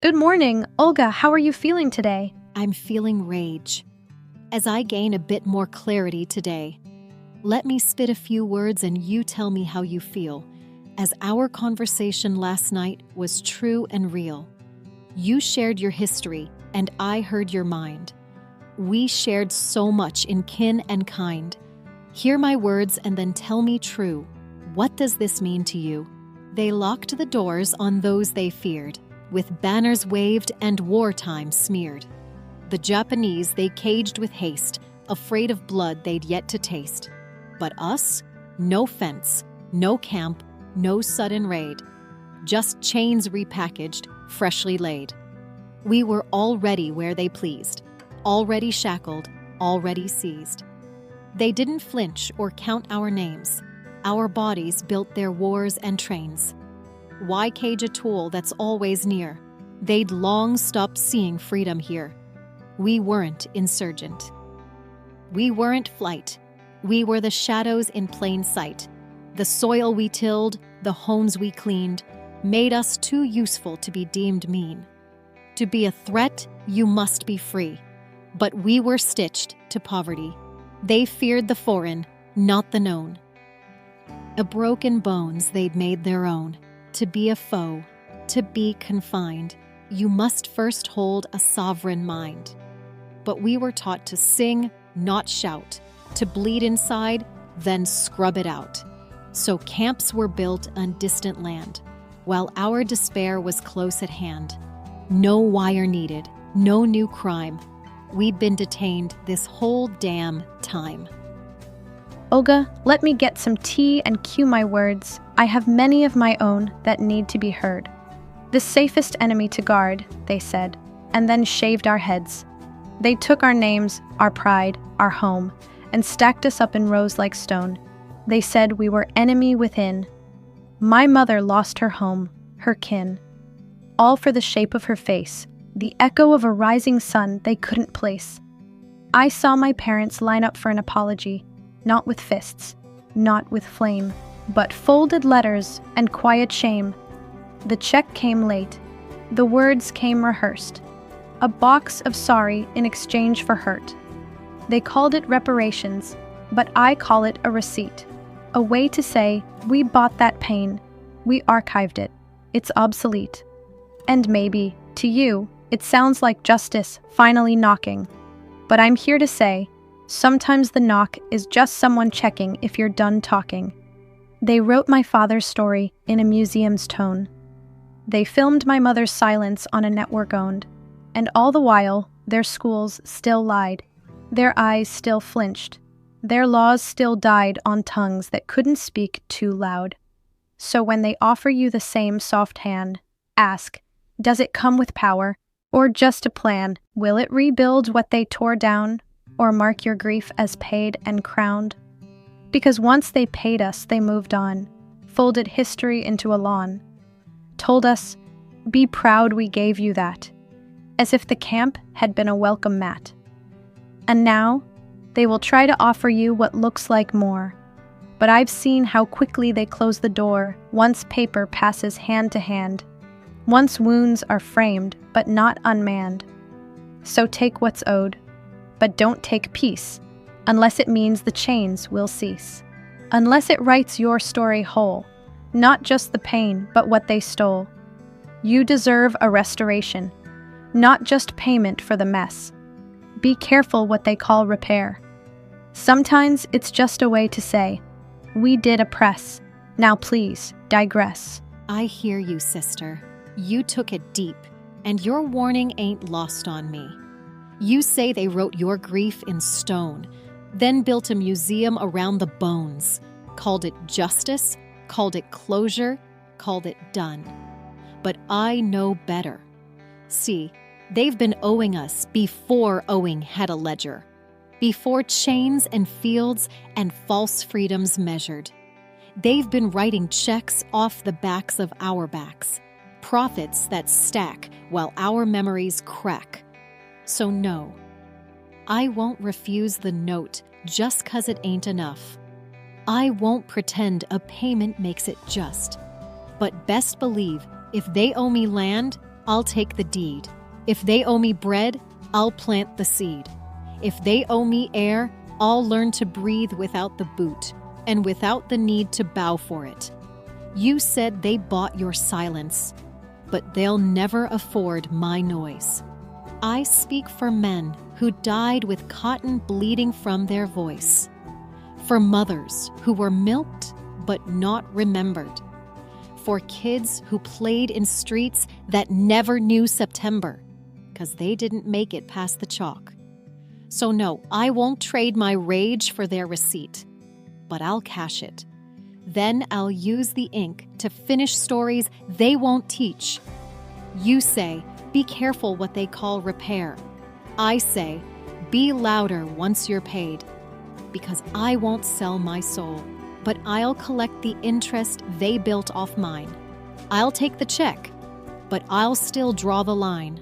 Good morning, Olga. How are you feeling today? I'm feeling rage. As I gain a bit more clarity today, let me spit a few words and you tell me how you feel, as our conversation last night was true and real. You shared your history, and I heard your mind. We shared so much in kin and kind. Hear my words and then tell me true. What does this mean to you? They locked the doors on those they feared, with banners waved and wartime smeared. The Japanese they caged with haste, afraid of blood they'd yet to taste. But us? No fence, no camp, no sudden raid. Just chains repackaged, freshly laid. We were already where they pleased, already shackled, already seized. They didn't flinch or count our names. Our bodies built their wars and trains. Why cage a tool that's always near? They'd long stopped seeing freedom here. We weren't insurgent. We weren't flight. We were the shadows in plain sight. The soil we tilled, the homes we cleaned, made us too useful to be deemed mean. To be a threat, you must be free. But we were stitched to poverty. They feared the foreign, not the known. A broken bones they'd made their own. To be a foe, to be confined, you must first hold a sovereign mind. But we were taught to sing, not shout, to bleed inside, then scrub it out. So camps were built on distant land, while our despair was close at hand. No wire needed, no new crime. We'd been detained this whole damn time. Olga, let me get some tea and cue my words. I have many of my own that need to be heard. The safest enemy to guard, they said, and then shaved our heads. They took our names, our pride, our home, and stacked us up in rows like stone. They said we were enemy within. My mother lost her home, her kin, all for the shape of her face, the echo of a rising sun they couldn't place. I saw my parents line up for an apology, not with fists, not with flame, but folded letters and quiet shame. The check came late. The words came rehearsed. A box of sorry in exchange for hurt. They called it reparations, but I call it a receipt. A way to say, we bought that pain. We archived it. It's obsolete. And maybe, to you, it sounds like justice finally knocking. But I'm here to say, sometimes the knock is just someone checking if you're done talking. They wrote my father's story in a museum's tone. They filmed my mother's silence on a network owned. And all the while, their schools still lied. Their eyes still flinched. Their laws still died on tongues that couldn't speak too loud. So when they offer you the same soft hand, ask, does it come with power? Or just a plan? Will it rebuild what they tore down? Or mark your grief as paid and crowned? Because once they paid us, they moved on, folded history into a lawn, told us, be proud we gave you that, as if the camp had been a welcome mat. And now, they will try to offer you what looks like more. But I've seen how quickly they close the door once paper passes hand to hand, once wounds are framed but not unmanned. So take what's owed, but don't take peace, unless it means the chains will cease. Unless it writes your story whole, not just the pain, but what they stole. You deserve a restoration, not just payment for the mess. Be careful what they call repair. Sometimes it's just a way to say, we did oppress, now please digress. I hear you, sister. You took it deep, and your warning ain't lost on me. You say they wrote your grief in stone, then built a museum around the bones, called it justice, called it closure, called it done. But I know better. See, they've been owing us before owing had a ledger, before chains and fields and false freedoms measured. They've been writing checks off the backs of our backs, profits that stack while our memories crack. So no, I won't refuse the note just 'cause it ain't enough. I won't pretend a payment makes it just. But best believe, if they owe me land, I'll take the deed. If they owe me bread, I'll plant the seed. If they owe me air, I'll learn to breathe without the boot and without the need to bow for it. You said they bought your silence, but they'll never afford my noise. I speak for men who died with cotton bleeding from their voice, for mothers who were milked but not remembered, for kids who played in streets that never knew September because they didn't make it past the chalk. So no, I won't trade my rage for their receipt, but I'll cash it. Then I'll use the ink to finish stories they won't teach. You say, be careful what they call repair. I say, be louder once you're paid. Because I won't sell my soul, but I'll collect the interest they built off mine. I'll take the check, but I'll still draw the line.